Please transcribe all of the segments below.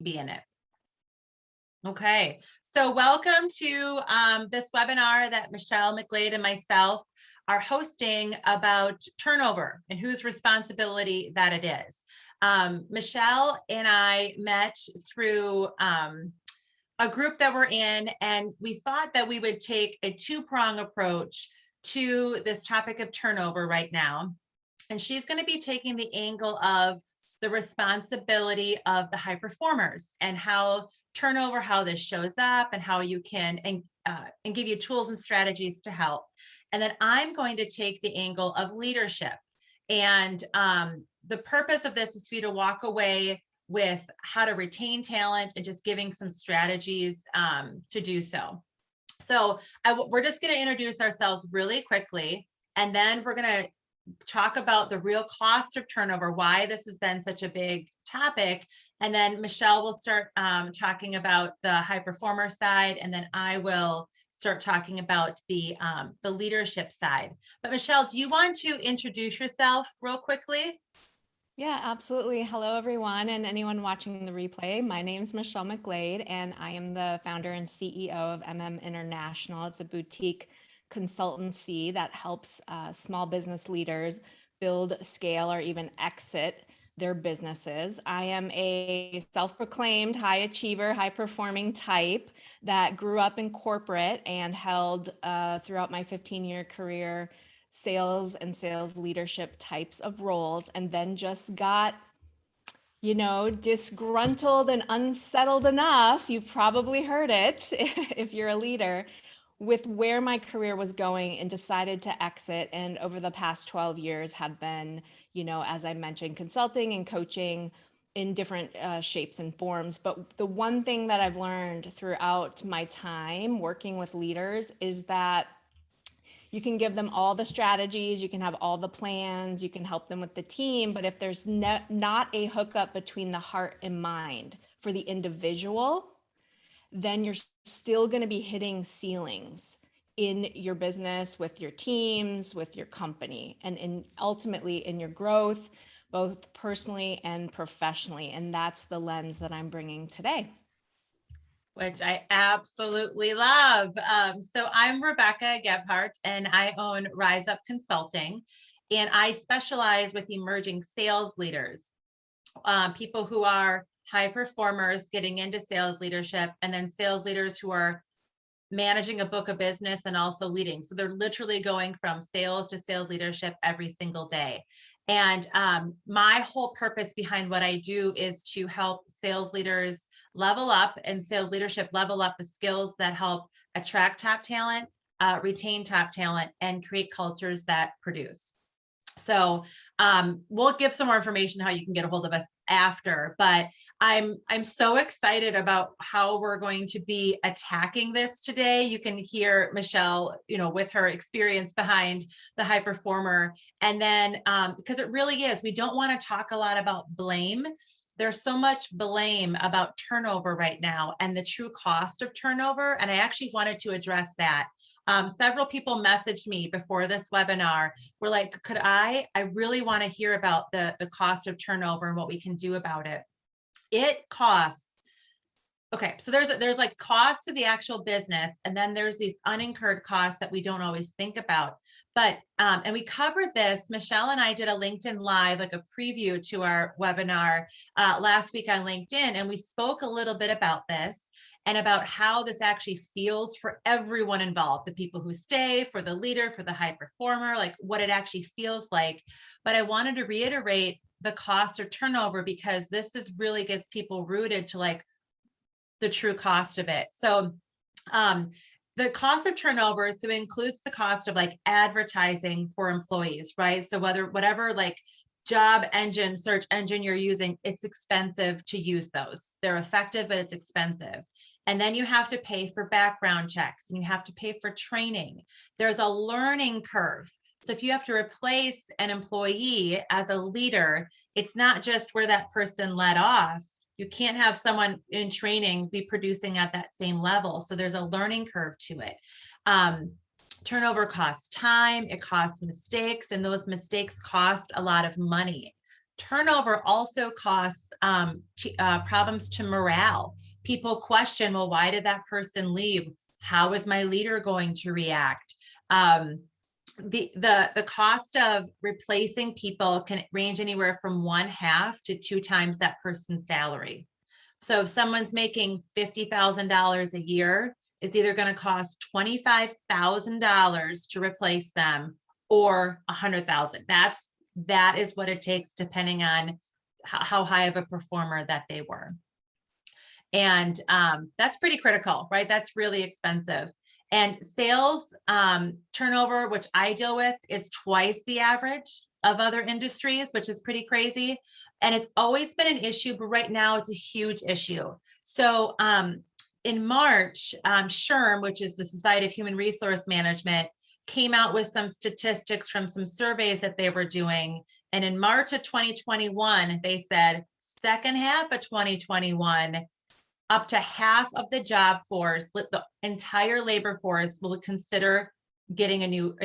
be in it. Okay, so welcome to this webinar that Michelle, McGlade, and myself are hosting about turnover and whose responsibility that it is. Michelle and I met through a group that we're in, and we thought that we would take a two-prong approach to this topic of turnover right now. And she's going to be taking the angle of the responsibility of the high performers and how turnover, how this shows up, and how you can and give you tools and strategies to help. And then I'm going to take the angle of leadership. And the purpose of this is for you to walk away with how to retain talent and just giving some strategies to do so. So we're just going to introduce ourselves really quickly, and then we're going to talk about the real cost of turnover, why this has been such a big topic. And then Michelle will start talking about the high performer side, and then I will start talking about the leadership side. But Michelle, do you want to introduce yourself real quickly? Yeah, absolutely. Hello, everyone, and anyone watching the replay. My name is Michelle McGlade, and I am the founder and CEO of International. It's a boutique consultancy that helps small business leaders build, scale, or even exit their businesses. I am a self-proclaimed high achiever, high performing type that grew up in corporate and held throughout my 15-year career sales and sales leadership types of roles, and then just got disgruntled and unsettled enough, you've probably heard it if you're a leader, with where my career was going, and decided to exit. And over the past 12 years have been, as I mentioned, consulting and coaching in different shapes and forms. But the one thing that I've learned throughout my time working with leaders is that you can give them all the strategies, you can have all the plans, you can help them with the team, but if there's not a hookup between the heart and mind for the individual, then you're still going to be hitting ceilings in your business, with your teams, with your company, and ultimately in your growth, both personally and professionally. And that's the lens that I'm bringing today. Which I absolutely love. So I'm Rebecca Gebhardt, and I own Rise Up Consulting, and I specialize with emerging sales leaders, people who are high performers getting into sales leadership, and then sales leaders who are managing a book of business and also leading. So they're literally going from sales to sales leadership every single day. And my whole purpose behind what I do is to help sales leaders level up and sales leadership level up the skills that help attract top talent, retain top talent, and create cultures that produce. So we'll give some more information how you can get a hold of us after, but I'm so excited about how we're going to be attacking this today. You can hear Michelle, with her experience behind the high performer. And then because it really is, we don't want to talk a lot about blame. There's so much blame about turnover right now and the true cost of turnover. And I actually wanted to address that. Several people messaged me before this webinar. We're like, I really want to hear about the cost of turnover and what we can do about it. It costs. Okay, so there's like costs to the actual business, and then there's these unincurred costs that we don't always think about. But and we covered this. Michelle and I did a LinkedIn Live, like a preview to our webinar last week on LinkedIn, and we spoke a little bit about this and about how this actually feels for everyone involved, the people who stay, for the leader, for the high performer, like what it actually feels like. But I wanted to reiterate the cost of turnover, because this is really gets people rooted to like the true cost of it. So the cost of turnover, so it includes the cost of like advertising for employees, right? So whatever like job engine, search engine you're using, it's expensive to use those. They're effective, but it's expensive. And then you have to pay for background checks, and you have to pay for training. There's a learning curve. So if you have to replace an employee as a leader, it's not just where that person let off. You can't have someone in training be producing at that same level. So there's a learning curve to it. Turnover costs time, it costs mistakes, and those mistakes cost a lot of money. turnover also causes problems to morale. People question, well, why did that person leave? How is my leader going to react? The cost of replacing people can range anywhere from 1/2 to 2 times that person's salary. So if someone's making $50,000 a year, it's either going to cost $25,000 to replace them or $100,000. That is what it takes, depending on how high of a performer that they were. And that's pretty critical, right? That's really expensive. And sales turnover, which I deal with, is twice the average of other industries, which is pretty crazy. And it's always been an issue, but right now it's a huge issue. So in March, SHRM, which is the Society of Human Resource Management, came out with some statistics from some surveys that they were doing. And in March of 2021, they said second half of 2021, up to half of the job force, the entire labor force, will consider getting a new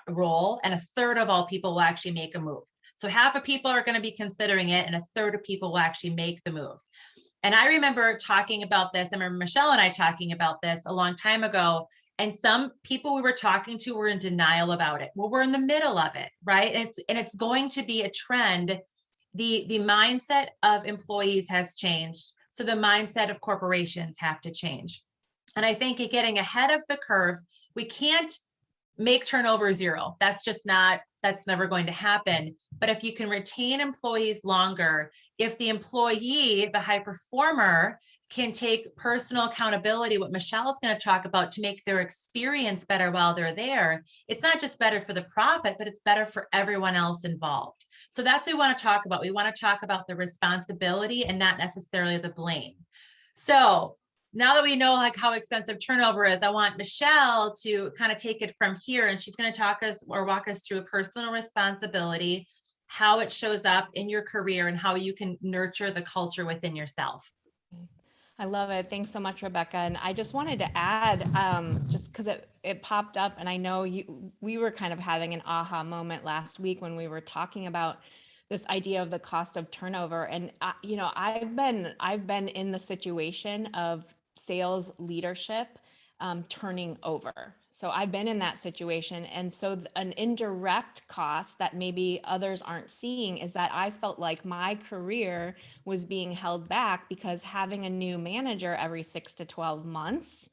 role, and a third of all people will actually make a move. So half of people are going to be considering it, and a third of people will actually make the move. And I remember talking about this. I remember Michelle and I talking about this a long time ago. And some people we were talking to were in denial about it. Well, we're in the middle of it, right? And it's going to be a trend. The mindset of employees has changed. So the mindset of corporations have to change. And I think getting ahead of the curve, we can't make turnover zero. That's never going to happen. But if you can retain employees longer, if the employee, the high performer, can take personal accountability, what Michelle's going to talk about, to make their experience better while they're there, it's not just better for the profit, but it's better for everyone else involved. So that's what we want to talk about. We want to talk about the responsibility and not necessarily the blame. So now that we know like how expensive turnover is, I want Michelle to kind of take it from here, and she's going to walk us through personal responsibility, how it shows up in your career, and how you can nurture the culture within yourself. I love it. Thanks so much, Rebecca. And I just wanted to add, just because it popped up, and I know we were kind of having an aha moment last week when we were talking about this idea of the cost of turnover. And I've been in the situation of sales leadership turning over. So I've been in that situation. And so an indirect cost that maybe others aren't seeing is that I felt like my career was being held back because having a new manager every 6 to 12 months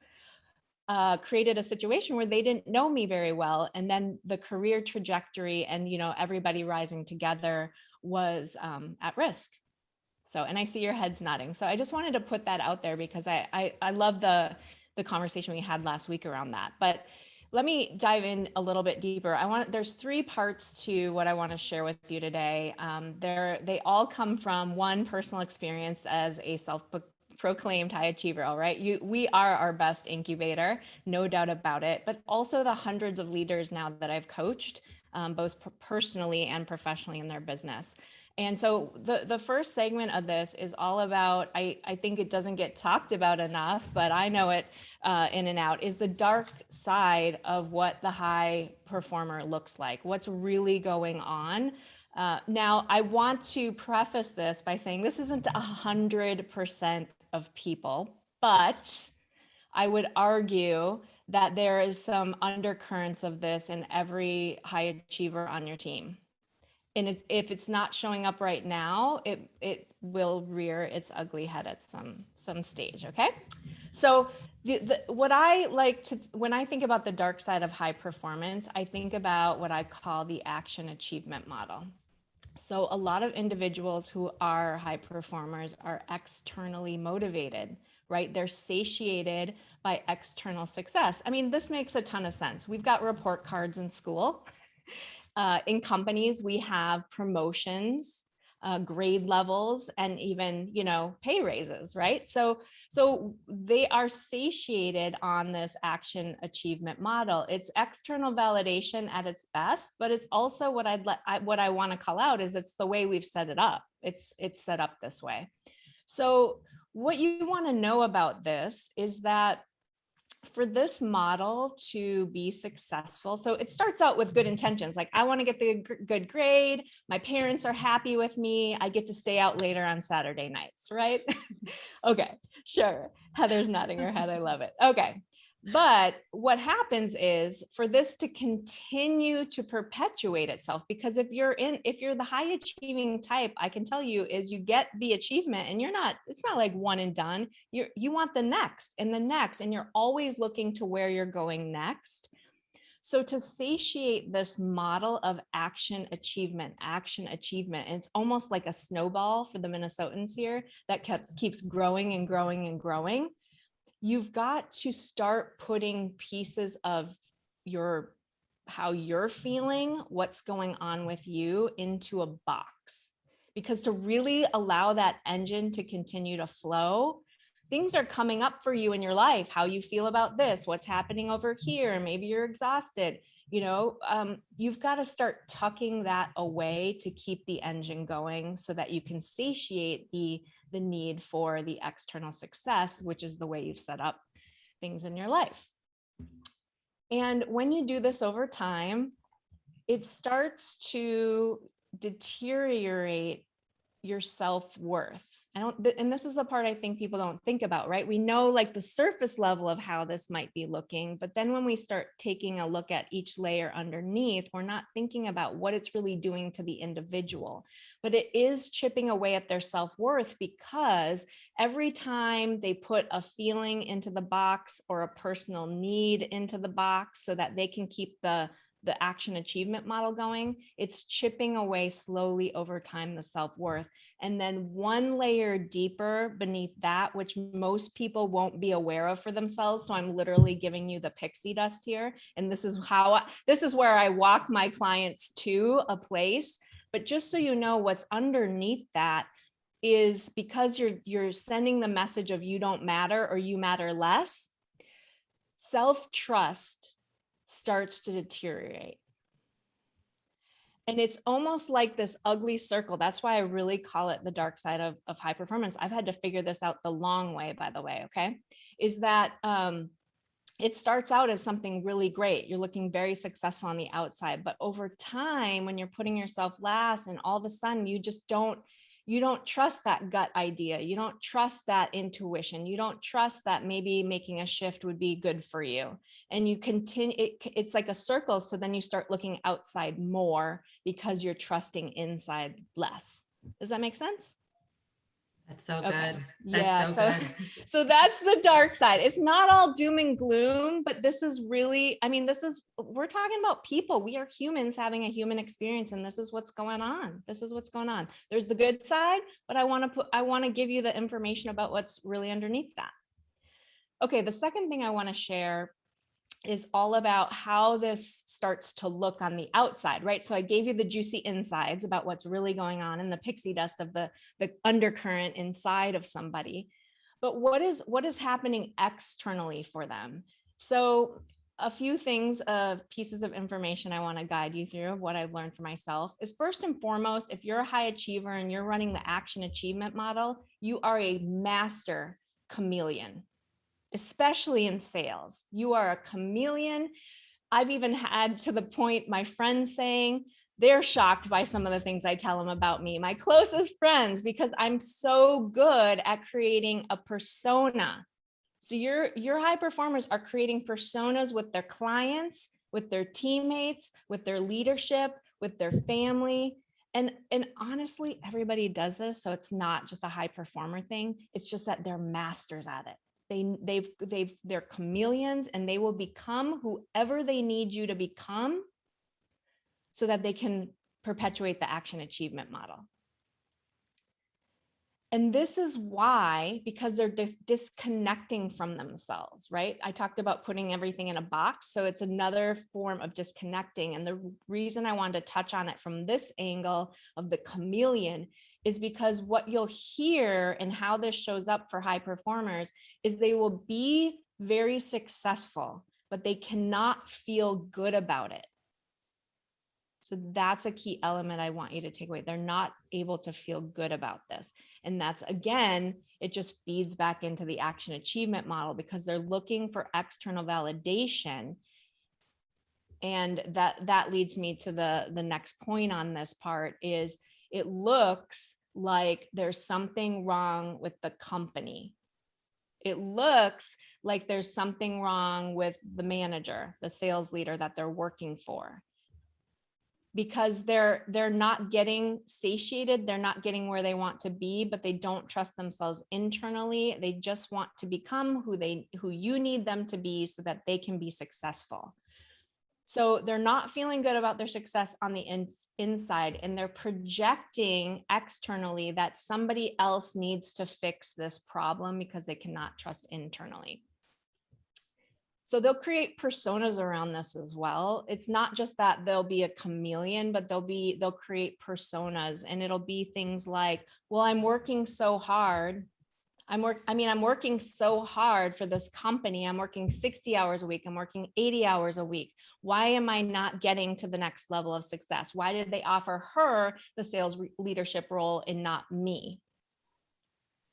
created a situation where they didn't know me very well. And then the career trajectory and, everybody rising together was at risk. So, and I see your heads nodding. So I just wanted to put that out there because I love the conversation we had last week around that. But let me dive in a little bit deeper. There's 3 parts to what I want to share with you today. They all come from one personal experience as a self-proclaimed high achiever, all right? We are our best incubator, no doubt about it, but also the hundreds of leaders now that I've coached, both personally and professionally in their business. And so the first segment of this is all about, I think it doesn't get talked about enough, but I know it in and out, is the dark side of what the high performer looks like, what's really going on. Now, I want to preface this by saying this isn't 100% of people, but I would argue that there is some undercurrents of this in every high achiever on your team. And if it's not showing up right now, it will rear its ugly head at some stage, okay? So what I like to, when I think about the dark side of high performance, I think about what I call the action achievement model. So a lot of individuals who are high performers are externally motivated, right? They're satiated by external success. I mean, this makes a ton of sense. We've got report cards in school. In companies, we have promotions, grade levels, and even, pay raises, right? So they are satiated on this action achievement model. It's external validation at its best, but it's also what I want to call out is it's the way we've set it up. It's set up this way. So what you want to know about this is that for this model to be successful, so it starts out with good intentions. Like, I want to get the good grade. My parents are happy with me. I get to stay out later on Saturday nights, right? Okay, sure. Heather's nodding her head. I love it. Okay. But what happens is, for this to continue to perpetuate itself, because if you're the high achieving type, I can tell you, is you get the achievement and it's not like one and done. You want the next and the next, and you're always looking to where you're going next. So to satiate this model of action, achievement, and it's almost like a snowball for the Minnesotans here that keeps growing and growing and growing. You've got to start putting pieces of how you're feeling, what's going on with you, into a box. Because to really allow that engine to continue to flow, things are coming up for you in your life, how you feel about this, what's happening over here, maybe you're exhausted. You've got to start tucking that away to keep the engine going, so that you can satiate the need for the external success, which is the way you've set up things in your life. And when you do this over time, it starts to deteriorate your self-worth. And this is the part I think people don't think about, right? We know like the surface level of how this might be looking, but then when we start taking a look at each layer underneath, we're not thinking about what it's really doing to the individual. But it is chipping away at their self-worth, because every time they put a feeling into the box or a personal need into the box so that they can keep the action achievement model going, it's chipping away slowly over time the self-worth. And then one layer deeper beneath that, which most people won't be aware of for themselves. So I'm literally giving you the pixie dust here. And this is where I walk my clients to a place. But just so you know, what's underneath that is, because you're sending the message of you don't matter or you matter less, self-trust starts to deteriorate. And it's almost like this ugly circle. That's why I really call it the dark side of high performance. I've had to figure this out the long way, by the way, okay? Is that it starts out as something really great. You're looking very successful on the outside, but over time, when you're putting yourself last, and all of a sudden you don't trust that gut idea. You don't trust that intuition. You don't trust that maybe making a shift would be good for you. And you continue, it's like a circle. So then you start looking outside more because you're trusting inside less. Does that make sense? That's so good. Okay. That's so good. So that's the dark side. It's not all doom and gloom, but this is really, we're talking about people. We are humans having a human experience, and this is what's going on. There's the good side, but I want to give you the information about what's really underneath that. Okay. The second thing I want to share is all about how this starts to look on the outside, right? So I gave you the juicy insides about what's really going on in the pixie dust of the undercurrent inside of somebody. But what is happening externally for them? So a few things, pieces of information I want to guide you through of what I've learned for myself is, first and foremost, if you're a high achiever and you're running the action achievement model, you are a master chameleon. Especially in sales, you are a chameleon. I've even had to the point my friends saying they're shocked by some of the things I tell them about me, my closest friends, because I'm so good at creating a persona. So your high performers are creating personas with their clients, with their teammates, with their leadership, with their family. And honestly, everybody does this. So it's not just a high performer thing. It's just that they're masters at it. They're chameleons, and they will become whoever they need you to become so that they can perpetuate the action achievement model. And this is why, because they're disconnecting from themselves, right? I talked about putting everything in a box. So it's another form of disconnecting. And the reason I wanted to touch on it from this angle of the chameleon is because what you'll hear and how this shows up for high performers is they will be very successful, but they cannot feel good about it. So that's a key element I want you to take away. They're not able to feel good about this. And that's, again, it just feeds back into the action achievement model because they're looking for external validation. And that leads me to the next point on this part is it looks like there's something wrong with the company. It looks like there's something wrong with the manager, the sales leader that they're working for, because they're not getting satiated, they're not getting where they want to be, but they don't trust themselves internally. They just want to become who you need them to be so that they can be successful. So they're not feeling good about their success on the inside, and they're projecting externally that somebody else needs to fix this problem because they cannot trust internally. So they'll create personas around this as well. It's not just that they'll be a chameleon, but they'll create personas, and it'll be things like, well, I'm working so hard. I'm working so hard for this company. I'm working 60 hours a week. I'm working 80 hours a week. Why am I not getting to the next level of success? Why did they offer her the sales leadership role and not me?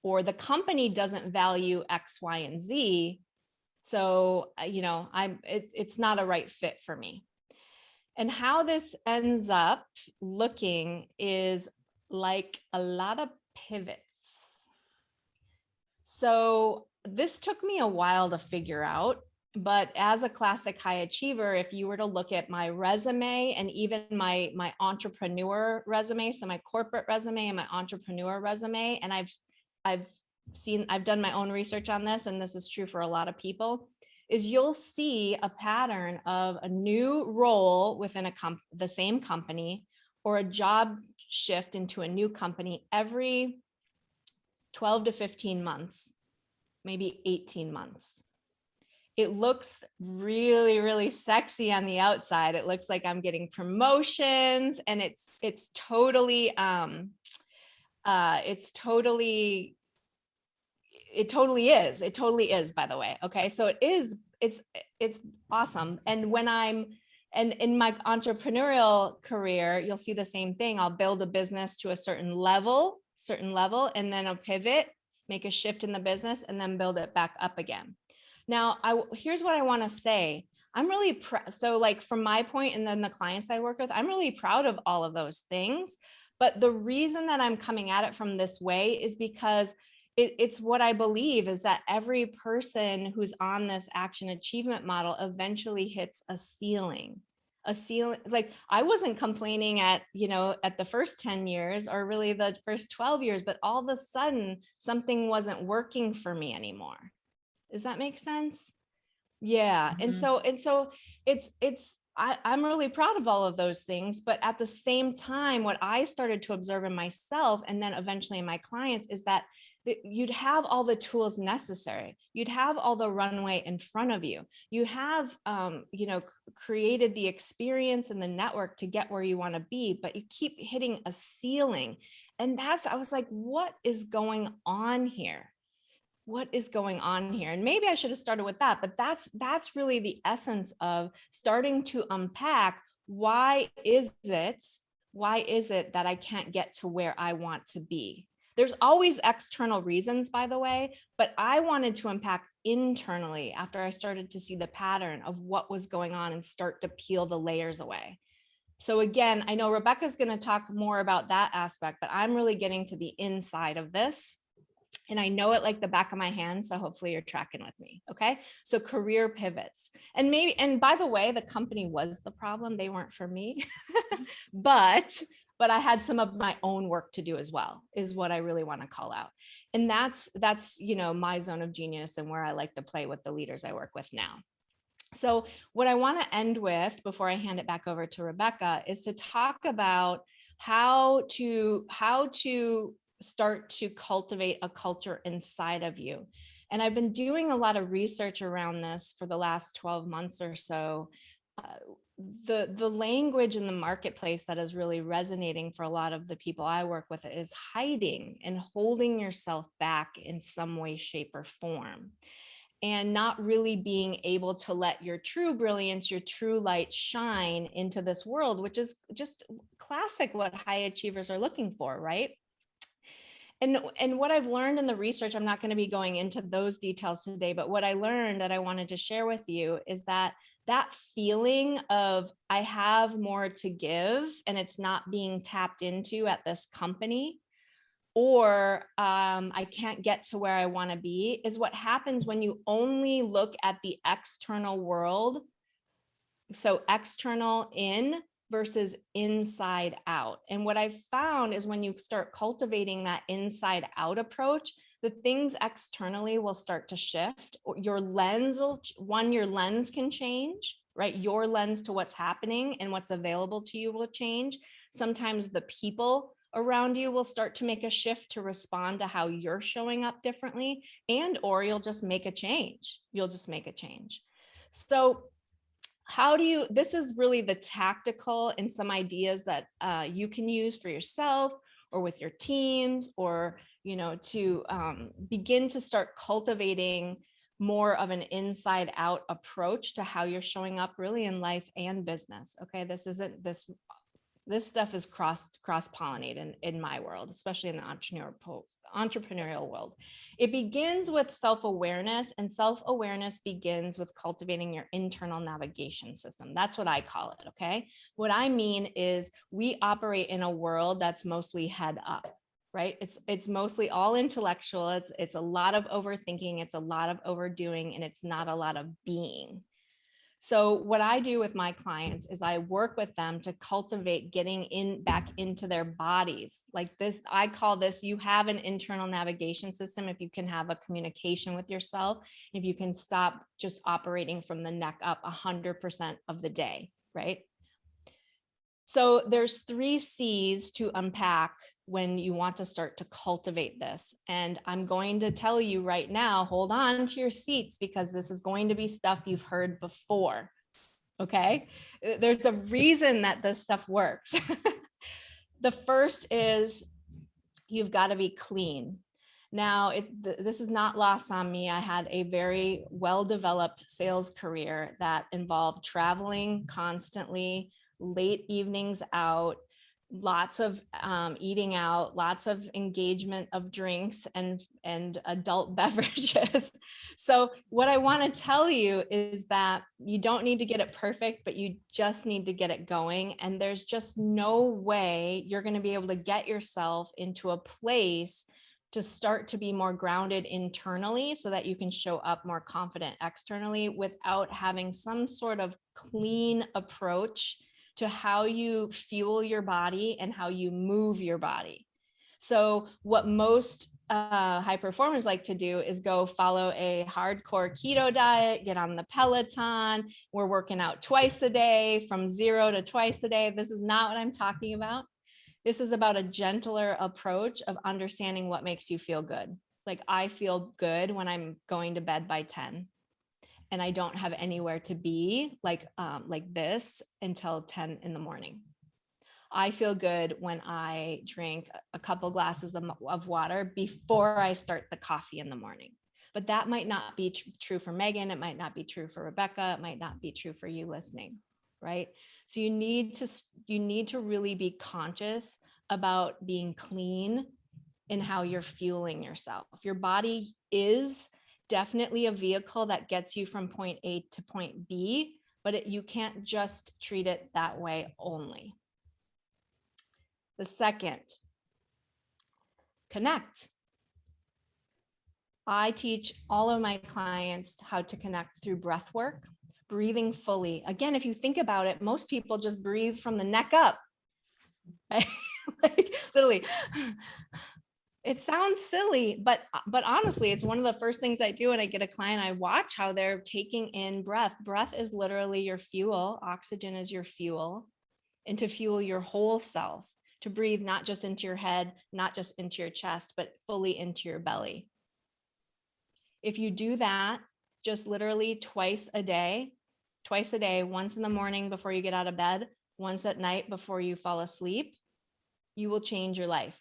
Or the company doesn't value X, Y, and Z. So, it's not a right fit for me. And how this ends up looking is like a lot of pivots. So this took me a while to figure out, but as a classic high achiever, if you were to look at my resume and even my entrepreneur resume, so my corporate resume and my entrepreneur resume, and I've done my own research on this, and this is true for a lot of people, is you'll see a pattern of a new role within the same company or a job shift into a new company every 12 to 15 months, maybe 18 months. It looks really, really sexy on the outside. It looks like I'm getting promotions, and it totally is, by the way. Okay. So it's awesome. And in my entrepreneurial career, you'll see the same thing. I'll build a business to a certain level, and then I'll pivot, make a shift in the business, and then build it back up again. Now, here's what I want to say. I'm really so like from my point, and then the clients I work with, I'm really proud of all of those things. But the reason that I'm coming at it from this way is because it's what I believe is that every person who's on this action achievement model eventually hits a ceiling. Like I wasn't complaining at the first 10 years or really the first 12 years, but all of a sudden something wasn't working for me anymore. Does that make sense? Yeah. Mm-hmm. And so I'm really proud of all of those things, but at the same time, what I started to observe in myself and then eventually in my clients is that you'd have all the tools necessary. You'd have all the runway in front of you. You have, created the experience and the network to get where you want to be, but you keep hitting a ceiling. And I was like, what is going on here? What is going on here? And maybe I should have started with that, but that's really the essence of starting to unpack why is it that I can't get to where I want to be? There's always external reasons, by the way, but I wanted to unpack internally after I started to see the pattern of what was going on and start to peel the layers away. So again, I know Rebecca's going to talk more about that aspect, but I'm really getting to the inside of this. And I know it like the back of my hand. So hopefully you're tracking with me. Okay. So career pivots. And by the way, the company was the problem. They weren't for me, but I had some of my own work to do as well, is what I really want to call out. And that's, my zone of genius and where I like to play with the leaders I work with now. So what I want to end with before I hand it back over to Rebecca is to talk about how to start to cultivate a culture inside of you. And I've been doing a lot of research around this for the last 12 months or so. The language in the marketplace that is really resonating for a lot of the people I work with is hiding and holding yourself back in some way, shape, or form. and not really being able to let your true brilliance, your true light shine into this world, which is just classic what high achievers are looking for, right? And what I've learned in the research, I'm not going to be going into those details today, but what I learned that I wanted to share with you is that that feeling of I have more to give and it's not being tapped into at this company, or I can't get to where I want to be, is what happens when you only look at the external world. So external in versus inside out. And what I've found is when you start cultivating that inside out approach, the things externally will start to shift. Your lens will, your lens can change, right? Your lens to what's happening and what's available to you will change. Sometimes the people around you will start to make a shift to respond to how you're showing up differently, and or you'll just make a change. You'll just make a change. So how do you, this is really the tactical and some ideas that you can use for yourself or with your teams, or, you know, to begin to start cultivating more of an inside out approach to how you're showing up really in life and business. Okay. This stuff is cross-pollinated in my world, especially in the entrepreneurial world. It begins with self-awareness, and self-awareness begins with cultivating your internal navigation system. That's what I call it, okay? What I mean is we operate in a world that's mostly head up, right? It's mostly all intellectual. It's a lot of overthinking, it's a lot of overdoing, and it's not a lot of being. So what I do with my clients is I work with them to cultivate getting back into their bodies. Like this, I call this, you have an internal navigation system if you can have a communication with yourself, if you can stop just operating from the neck up 100% of the day, right? So there's 3 C's to unpack when you want to start to cultivate this. And I'm going to tell you right now, hold on to your seats, because this is going to be stuff you've heard before. Okay. There's a reason that this stuff works. The first is you've got to be clean. Now, this is not lost on me. I had a very well-developed sales career that involved traveling constantly, late evenings out, lots of eating out, lots of engagement of drinks and adult beverages. So what I want to tell you is that you don't need to get it perfect, but you just need to get it going. And there's just no way you're going to be able to get yourself into a place to start to be more grounded internally so that you can show up more confident externally without having some sort of clean approach to how you fuel your body and how you move your body. So what most high performers like to do is go follow a hardcore keto diet, get on the Peloton. We're working out twice a day, from 0 to twice a day. This is not what I'm talking about. This is about a gentler approach of understanding what makes you feel good. Like I feel good when I'm going to bed by 10. And I don't have anywhere to be like this until 10 in the morning. I feel good when I drink a couple glasses of water before I start the coffee in the morning. But that might not be true for Megan. It might not be true for Rebecca. It might not be true for you listening, right? So you need to really be conscious about being clean in how you're fueling yourself. Your body is definitely a vehicle that gets you from point A to point B, but you can't just treat it that way only. The second, connect. I teach all of my clients how to connect through breath work, breathing fully. Again, if you think about it, most people just breathe from the neck up. Like literally. It sounds silly, but honestly, it's one of the first things I do when I get a client. I watch how they're taking in breath. Breath is literally your fuel. Oxygen is your fuel, and to fuel your whole self, to breathe not just into your head, not just into your chest, but fully into your belly. If you do that just literally twice a day, once in the morning before you get out of bed, once at night before you fall asleep, you will change your life.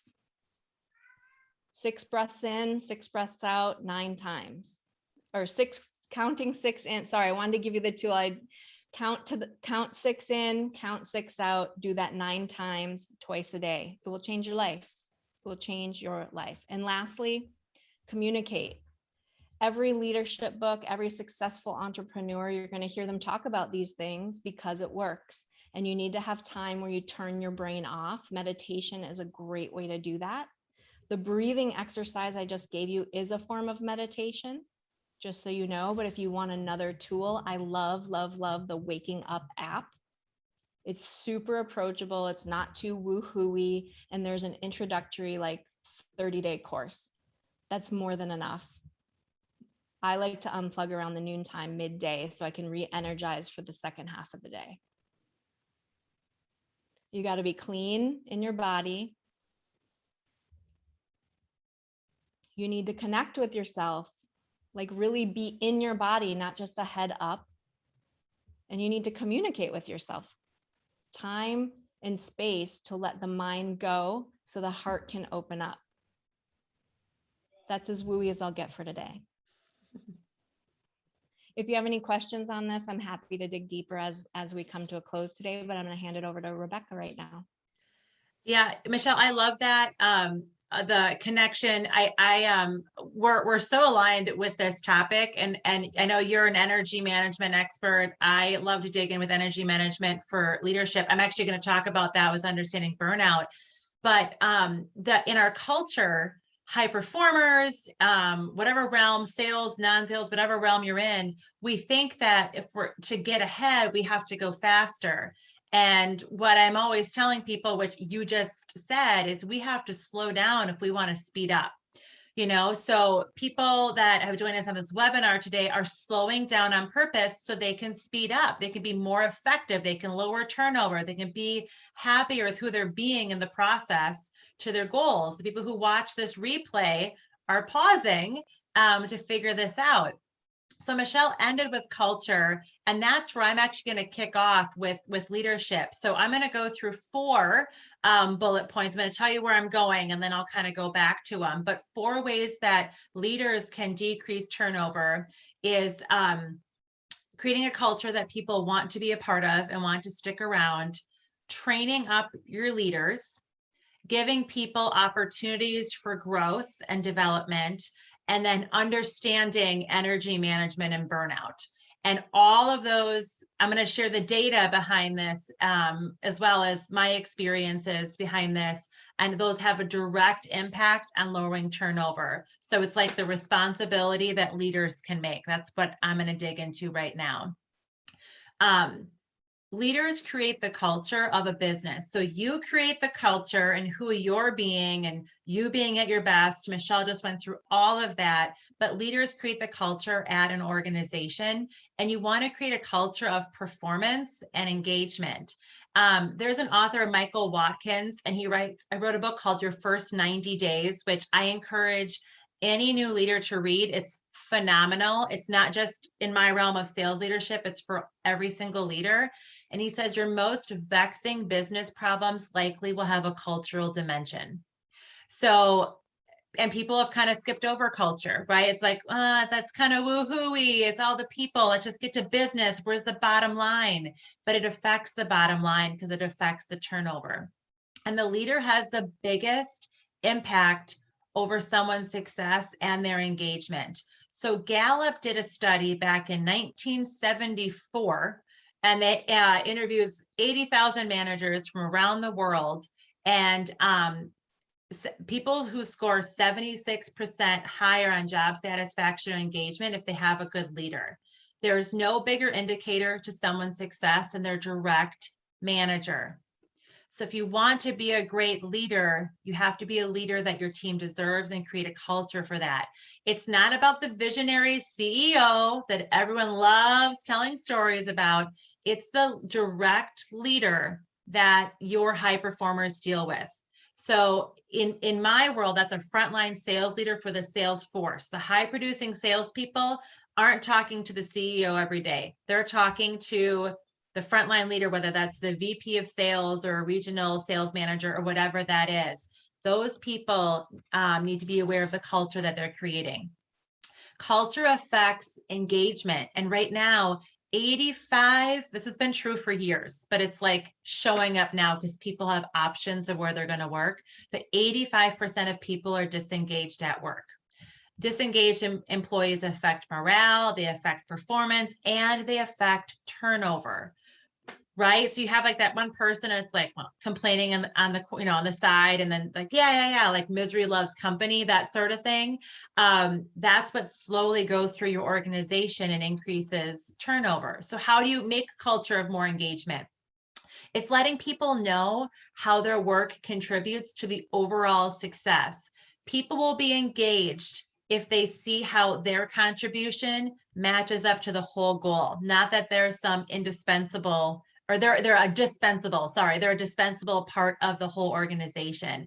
6 breaths in, 6 breaths out, 9 times. or six, counting six in. Sorry, I wanted to give you the tool. I count six in, count six out, do that 9 times, twice a day. It will change your life. It will change your life. And lastly, communicate. Every leadership book, every successful entrepreneur, you're going to hear them talk about these things because it works. And you need to have time where you turn your brain off. Meditation is a great way to do that. The breathing exercise I just gave you is a form of meditation, just so you know. But if you want another tool, I love the Waking Up app. It's super approachable. It's not too woo-hooey. And there's an introductory 30-day course. That's more than enough. I like to unplug around the noontime, midday, so I can re-energize for the second half of the day. You got to be clean in your body. You need to connect with yourself, really be in your body, not just a head up. And you need to communicate with yourself. Time and space to let the mind go so the heart can open up. That's as wooey as I'll get for today. If you have any questions on this, I'm happy to dig deeper as we come to a close today, but I'm going to hand it over to Rebecca right now. Yeah, Michelle, I love that. The connection. We're so aligned with this topic, and I know you're an energy management expert. I love to dig in with energy management for leadership. I'm actually going to talk about that with understanding burnout. But that in our culture, high performers, whatever realm, sales, non-sales, whatever realm you're in, we think that if we're to get ahead, we have to go faster. And what I'm always telling people, which you just said, is we have to slow down if we want to speed up. So people that have joined us on this webinar today are slowing down on purpose so they can speed up. They can be more effective. They can lower turnover. They can be happier with who they're being in the process to their goals. The people who watch this replay are pausing to figure this out. So Michelle ended with culture, and that's where I'm actually going to kick off with leadership. So I'm going to go through 4 bullet points. I'm going to tell you where I'm going, and then I'll kind of go back to them. But 4 ways that leaders can decrease turnover is creating a culture that people want to be a part of and want to stick around, training up your leaders, giving people opportunities for growth and development, and then understanding energy management and burnout. And all of those, I'm going to share the data behind this, as well as my experiences behind this. And those have a direct impact on lowering turnover. So it's like the responsibility that leaders can make. That's what I'm going to dig into right now. Leaders create the culture of a business. So you create the culture and who you're being and you being at your best. Michelle just went through all of that, but leaders create the culture at an organization, and you want to create a culture of performance and engagement. There's an author, Michael Watkins, and I wrote a book called Your First 90 Days, which I encourage any new leader to read. It's phenomenal. It's not just in my realm of sales leadership, it's for every single leader. And he says your most vexing business problems likely will have a cultural dimension. So, and people have kind of skipped over culture, right? It's like, that's kind of woo-hooey. It's all the people. Let's just get to business. Where's the bottom line? But it affects the bottom line because it affects the turnover. And the leader has the biggest impact over someone's success and their engagement. So Gallup did a study back in 1974, and they interviewed 80,000 managers from around the world, and people who score 76% higher on job satisfaction and engagement if they have a good leader. There's no bigger indicator to someone's success than their direct manager. So if you want to be a great leader, you have to be a leader that your team deserves and create a culture for that. It's not about the visionary CEO that everyone loves telling stories about. It's the direct leader that your high performers deal with. So in my world, that's a frontline sales leader for the sales force. The high producing salespeople aren't talking to the CEO every day. They're talking to the frontline leader, whether that's the VP of sales or a regional sales manager or whatever that is. Those people need to be aware of the culture that they're creating. Culture affects engagement. And right now, 85, this has been true for years, but it's like showing up now because people have options of where they're going to work. But 85% of people are disengaged at work. Disengaged employees affect morale, they affect performance, and they affect turnover. Right. So you have like that one person and it's like complaining on the, on the side, and then like, yeah, like misery loves company, that sort of thing. That's what slowly goes through your organization and increases turnover. So how do you make a culture of more engagement? It's letting people know how their work contributes to the overall success. People will be engaged if they see how their contribution matches up to the whole goal, not that there's some indispensable, or they're a dispensable, sorry, they're a dispensable part of the whole organization.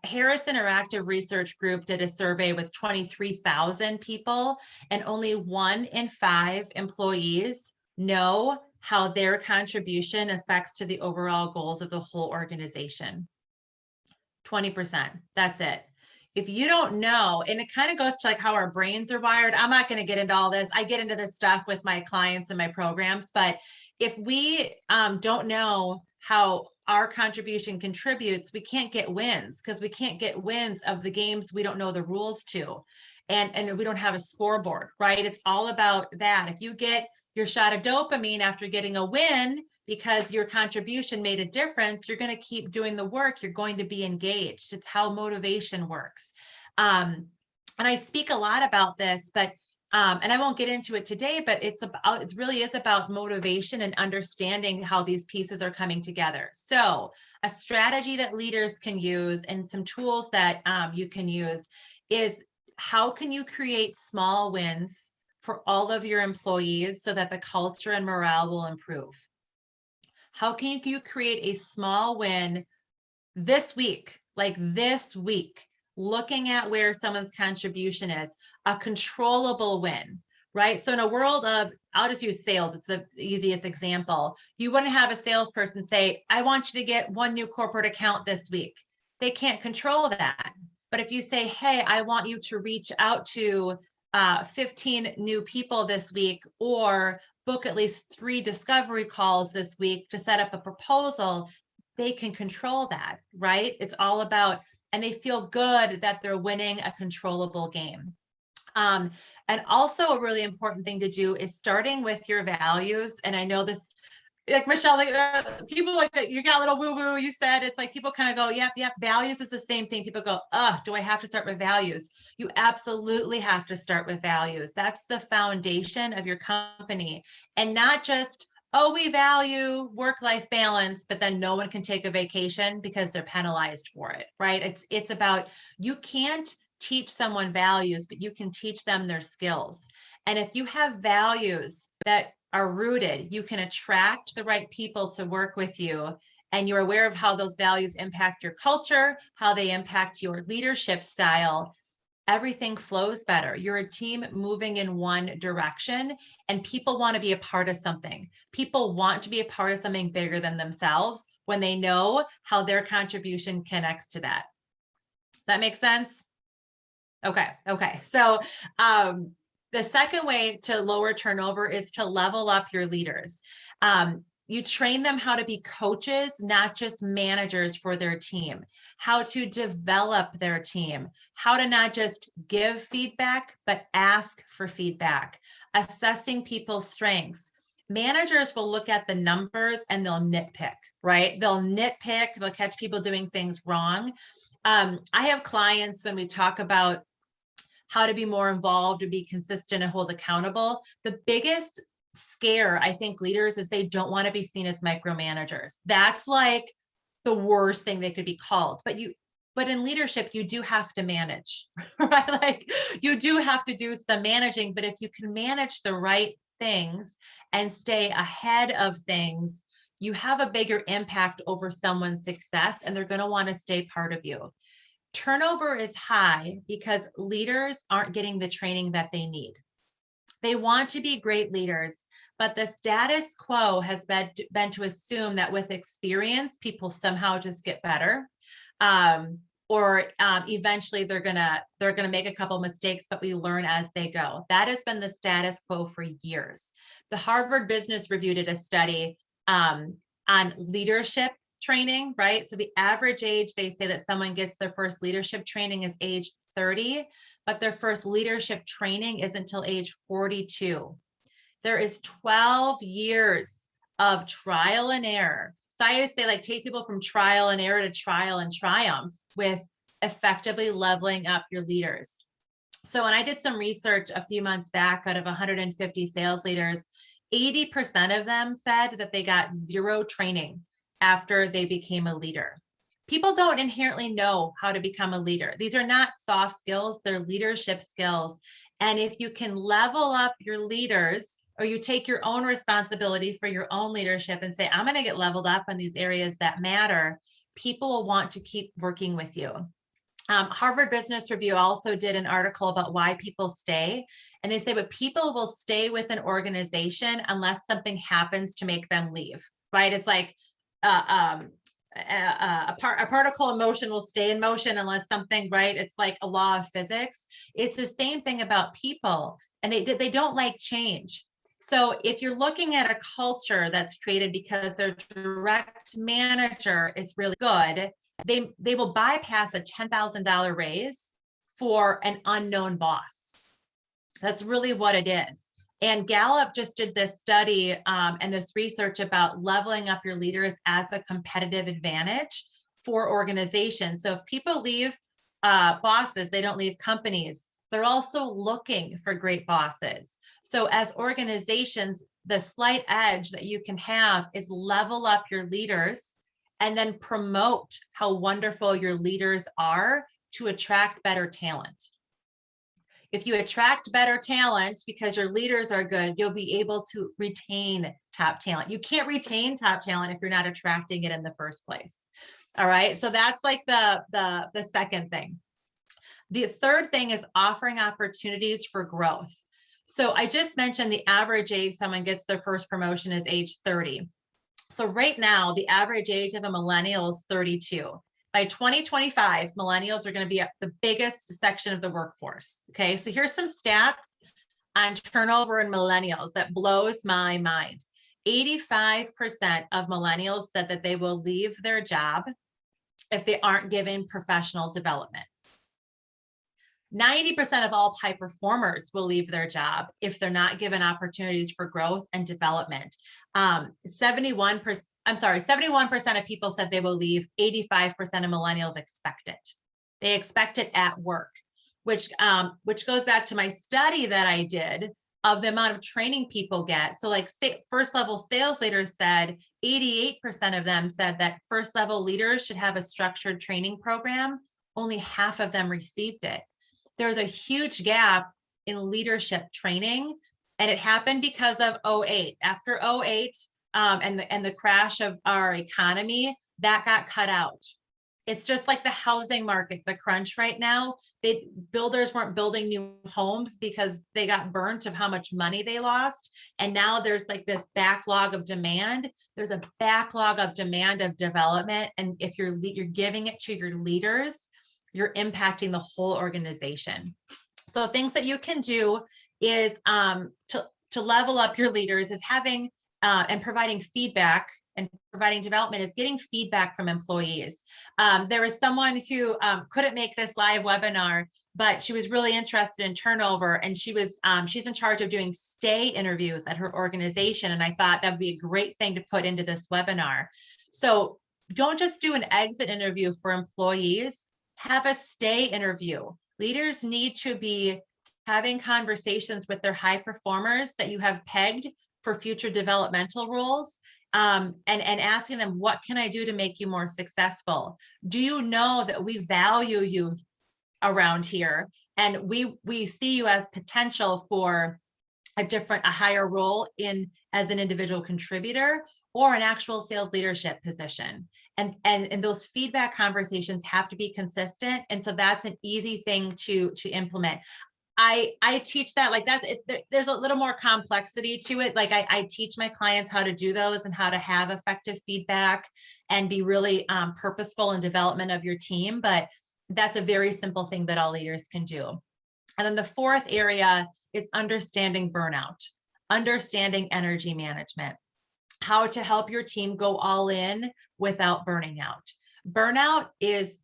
Harris Interactive Research Group did a survey with 23,000 people, and only 1 in 5 employees know how their contribution affects to the overall goals of the whole organization. 20%, that's it. If you don't know, and it kind of goes to like how our brains are wired. I'm not going to get into all this. I get into this stuff with my clients and my programs, but if we don't know how our contribution contributes, we can't get wins, because we can't get wins of the games we don't know the rules to. And we don't have a scoreboard, right? It's all about that. If you get your shot of dopamine after getting a win because your contribution made a difference, you're going to keep doing the work. You're going to be engaged. It's how motivation works. And I speak a lot about this, but and I won't get into it today, but it really is about motivation and understanding how these pieces are coming together. So a strategy that leaders can use and some tools that you can use is, how can you create small wins for all of your employees so that the culture and morale will improve? How can you create a small win this week, like this week, looking at where someone's contribution is, a controllable win, right? So in a world of, I'll just use sales, it's the easiest example. You wouldn't have a salesperson say, I want you to get 1 new corporate account this week. They can't control that. But if you say, hey, I want you to reach out to 15 new people this week, or book at least 3 discovery calls this week to set up a proposal, they can control that, right? It's all about, and they feel good that they're winning a controllable game. And also a really important thing to do is starting with your values. And I know this, like Michelle, like, people like that, you got a little woo woo, you said, it's like people kind of go, yep, values is the same thing. People go, do I have to start with values? You absolutely have to start with values. That's the foundation of your company. And not just, we value work-life balance, but then no one can take a vacation because they're penalized for it, right? It's about, you can't teach someone values, but you can teach them their skills. And if you have values that are rooted, you can attract the right people to work with you, and you're aware of how those values impact your culture, how they impact your leadership style. Everything flows better. You're a team moving in one direction, and people want to be a part of something. People want to be a part of something bigger than themselves when they know how their contribution connects to that. Does that make sense? Okay. So the second way to lower turnover is to level up your leaders. You train them how to be coaches, not just managers for their team, how to develop their team, how to not just give feedback, but ask for feedback, assessing people's strengths. Managers will look at the numbers and they'll nitpick, right? They'll catch people doing things wrong. I have clients, when we talk about how to be more involved and be consistent and hold accountable, the biggest scare, I think, leaders is they don't want to be seen as micromanagers. That's like the worst thing they could be called. But in leadership, you do have to manage, right? Like you do have to do some managing, but if you can manage the right things and stay ahead of things, you have a bigger impact over someone's success, and they're going to want to stay part of you. Turnover is high because leaders aren't getting the training that they need. They want to be great leaders, but the status quo has been to assume that with experience, people somehow just get better. or eventually they're gonna make a couple mistakes, but we learn as they go. That has been the status quo for years. The Harvard Business Review did a study on leadership training, right? So the average age they say that someone gets their first leadership training is age 30, but their first leadership training is until age 42. There is 12 years of trial and error. So I always say, like, take people from trial and error to trial and triumph with effectively leveling up your leaders. So when I did some research a few months back, out of 150 sales leaders, 80% of them said that they got zero training after they became a leader. People don't inherently know how to become a leader. These are not soft skills, they're leadership skills. And if you can level up your leaders, or you take your own responsibility for your own leadership and say, I'm going to get leveled up in these areas that matter, people will want to keep working with you. Harvard Business Review also did an article about why people stay. And they say, but people will stay with an organization unless something happens to make them leave, right? It's like a particle in motion will stay in motion unless something, right? It's like a law of physics. It's the same thing about people, and they don't like change. So if you're looking at a culture that's created because their direct manager is really good, they will bypass a $10,000 raise for an unknown boss. That's really what it is. And Gallup just did this study and this research about leveling up your leaders as a competitive advantage for organizations. So if people leave bosses, they don't leave companies. They're also looking for great bosses. So as organizations, the slight edge that you can have is level up your leaders and then promote how wonderful your leaders are to attract better talent. If you attract better talent because your leaders are good, you'll be able to retain top talent. You can't retain top talent if you're not attracting it in the first place. All right, so that's like the second thing. The third thing is offering opportunities for growth. So I just mentioned the average age someone gets their first promotion is age 30. So right now, the average age of a millennial is 32. By 2025, millennials are going to be the biggest section of the workforce. Okay, so here's some stats on turnover in millennials that blows my mind. 85% of millennials said that they will leave their job if they aren't given professional development. 90% of all high performers will leave their job if they're not given opportunities for growth and development. 71% of people said they will leave. 85% of millennials expect it. They expect it at work, which goes back to my study that I did of the amount of training people get. So like first level sales leaders said, 88% of them said that first level leaders should have a structured training program. Only half of them received it. There's a huge gap in leadership training, and it happened because of 08. After 08 and the crash of our economy, that got cut out. It's just like the housing market, the crunch right now. Builders weren't building new homes because they got burnt of how much money they lost. And now there's like this backlog of demand. There's a backlog of demand of development. And if you're giving it to your leaders, you're impacting the whole organization. So things that you can do is to level up your leaders is having and providing feedback and providing development is getting feedback from employees. There was someone who couldn't make this live webinar, but she was really interested in turnover, and she's in charge of doing stay interviews at her organization. And I thought that would be a great thing to put into this webinar. So don't just do an exit interview for employees, have a stay interview. Leaders need to be having conversations with their high performers that you have pegged for future developmental roles, and asking them, what can I do to make you more successful? Do you know that we value you around here, and we see you as potential for a higher role as an individual contributor or an actual sales leadership position. And those feedback conversations have to be consistent. And so that's an easy thing to implement. I teach that, like there's a little more complexity to it. Like I teach my clients how to do those and how to have effective feedback and be really purposeful in development of your team. But That's a very simple thing that all leaders can do. And then the fourth area is understanding burnout, understanding energy management, how to help your team go all in without burning out. Burnout is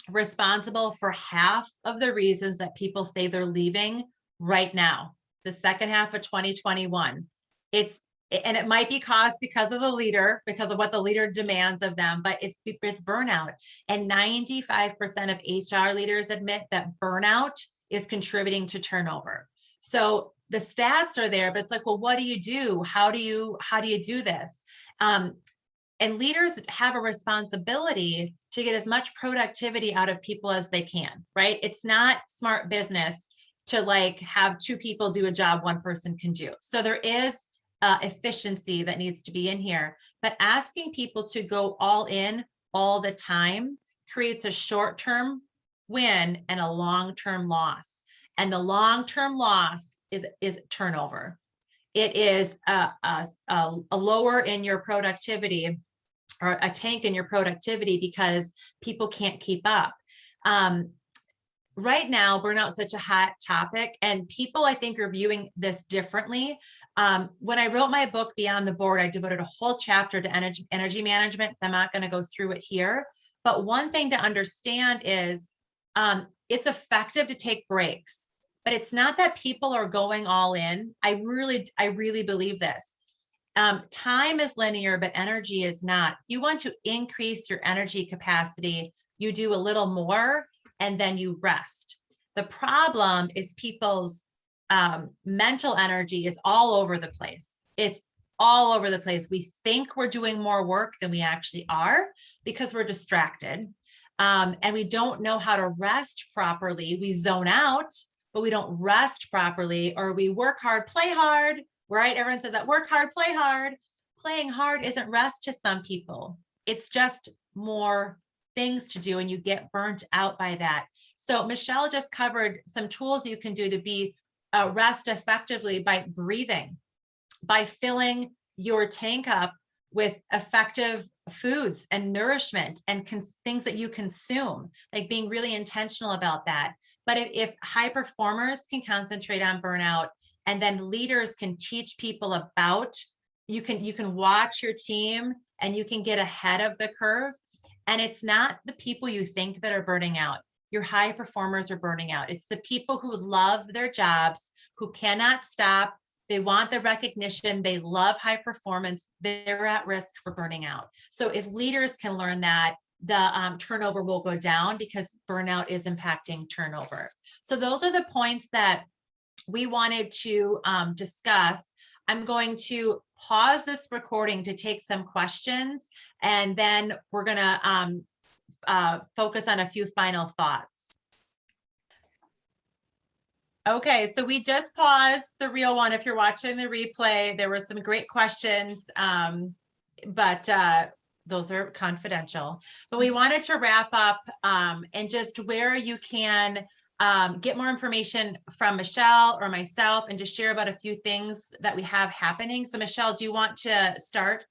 responsible for half of the reasons that people say they're leaving right now, the second half of 2021. And it might be caused because of the leader, because of what the leader demands of them, but it's burnout. And 95% of HR leaders admit that burnout is contributing to turnover. So the stats are there, but it's like, well, what do you do? How do you do this? And leaders have a responsibility to get as much productivity out of people as they can, right? It's not smart business to like have two people do a job one person can do. So there is efficiency that needs to be in here, but asking people to go all in all the time creates a short-term win and a long-term loss. And the long-term loss is turnover. It is a lower in your productivity, or a tank in your productivity, because people can't keep up. Right now, burnout is such a hot topic, and people, I think, are viewing this differently. When I wrote my book, Beyond the Board, I devoted a whole chapter to energy management, so I'm not going to go through it here. But one thing to understand is it's effective to take breaks, but it's not that people are going all in. I really believe this. Time is linear, but energy is not. If you want to increase your energy capacity, you do a little more and then you rest. The problem is people's mental energy is all over the place. It's all over the place. We think we're doing more work than we actually are because we're distracted. And we don't know how to rest properly. We zone out, but we don't rest properly, or we work hard, play hard, right? Everyone says that, work hard, play hard. Playing hard isn't rest to some people. It's just more things to do, and you get burnt out by that. So Michelle just covered some tools you can do to be rest effectively by breathing, by filling your tank up with effective foods and nourishment and things that you consume, like being really intentional about that. But if high performers can concentrate on burnout, and then leaders can teach people about, you can watch your team and you can get ahead of the curve. And it's not the people you think that are burning out. Your high performers are burning out. It's the people who love their jobs, who cannot stop. They want the recognition. They love high performance. They're at risk for burning out. So if leaders can learn that, the turnover will go down, because burnout is impacting turnover. So those are the points that we wanted to discuss. I'm going to pause this recording to take some questions, and then we're going to focus on a few final thoughts. Okay, so we just paused the real one. If you're watching the replay, there were some great questions, but those are confidential. But we wanted to wrap up and just where you can get more information from Michelle or myself, and just share about a few things that we have happening. So Michelle, do you want to start?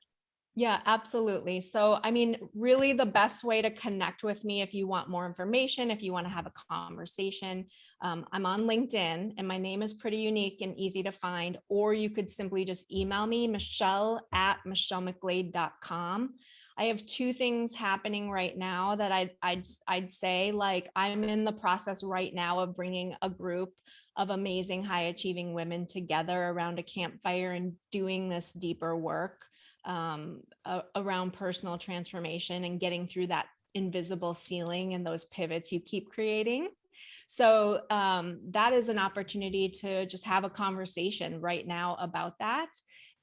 Yeah, absolutely. So, I mean, really the best way to connect with me, if you want more information, if you want to have a conversation, I'm on LinkedIn, and my name is pretty unique and easy to find, or you could simply just email me, michelle@michellemcglade.com. I have two things happening right now that I'd say, like, I'm in the process right now of bringing a group of amazing high achieving women together around a campfire and doing this deeper work around personal transformation and getting through that invisible ceiling and those pivots you keep creating. So that is an opportunity to just have a conversation right now about that.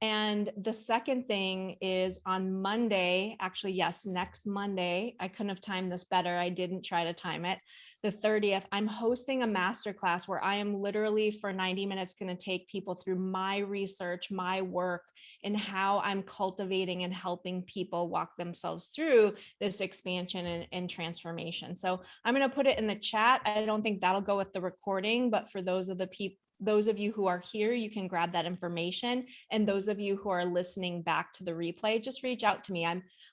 And the second thing is on Monday, actually, yes, next Monday, I couldn't have timed this better. I didn't try to time it. The 30th, I'm hosting a masterclass where I am literally for 90 minutes going to take people through my research, my work, and how I'm cultivating and helping people walk themselves through this expansion and transformation. So I'm going to put it in the chat. I don't think that'll go with the recording, but for those of you who are here, you can grab that information. And those of you who are listening back to the replay, just reach out to me.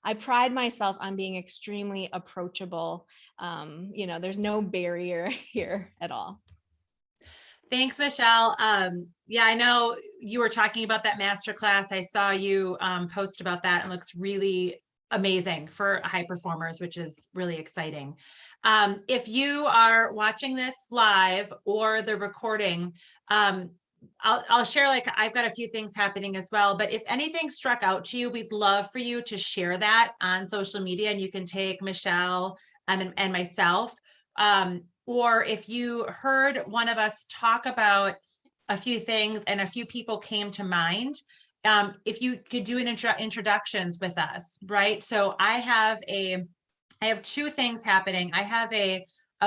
I pride myself on being extremely approachable. There's no barrier here at all. Thanks, Michelle. Yeah, I know you were talking about that masterclass. I saw you post about that, and looks really amazing for high performers, which is really exciting. If you are watching this live or the recording, I'll share, like, I've got a few things happening as well, but if anything struck out to you, we'd love for you to share that on social media, and you can take Michelle and myself. Or if you heard one of us talk about a few things and a few people came to mind, if you could do an introductions with us, right? So I have two things happening. I have a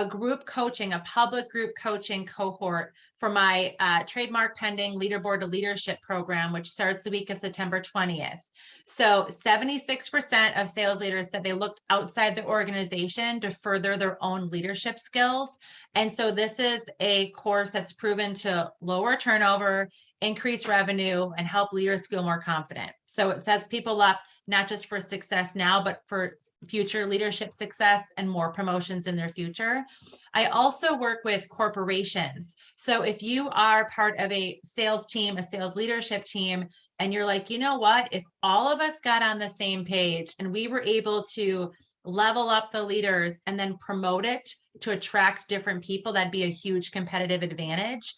group coaching, a public group coaching cohort for my trademark pending leaderboard to leadership program, which starts the week of September 20th. So 76% of sales leaders said they looked outside the organization to further their own leadership skills. And so this is a course that's proven to lower turnover, increase revenue, and help leaders feel more confident. So it sets people up not just for success now, but for future leadership success and more promotions in their future. I also work with corporations. So if you are part of a sales team, a sales leadership team, and you're like, you know what, if all of us got on the same page and we were able to level up the leaders and then promote it to attract different people, that'd be a huge competitive advantage.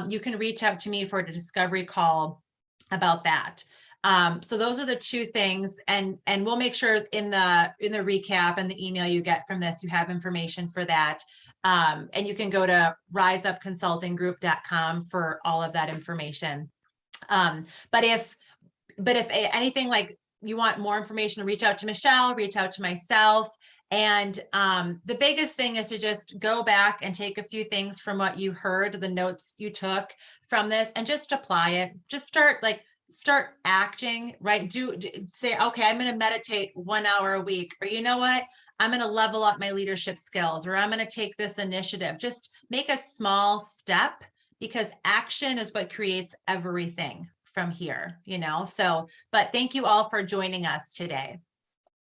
You can reach out to me for a discovery call about that. So those are the two things, and we'll make sure in the recap and the email you get from this, you have information for that. And you can go to riseupconsultinggroup.com for all of that information. But if anything, like, you want more information, reach out to Michelle, reach out to myself. And the biggest thing is to just go back and take a few things from what you heard, the notes you took from this, and just apply it. Just start acting, right? Say, okay, I'm going to meditate 1 hour a week, or you know what, I'm going to level up my leadership skills, or I'm going to take this initiative. Just make a small step, because action is what creates everything from here, So, but thank you all for joining us today.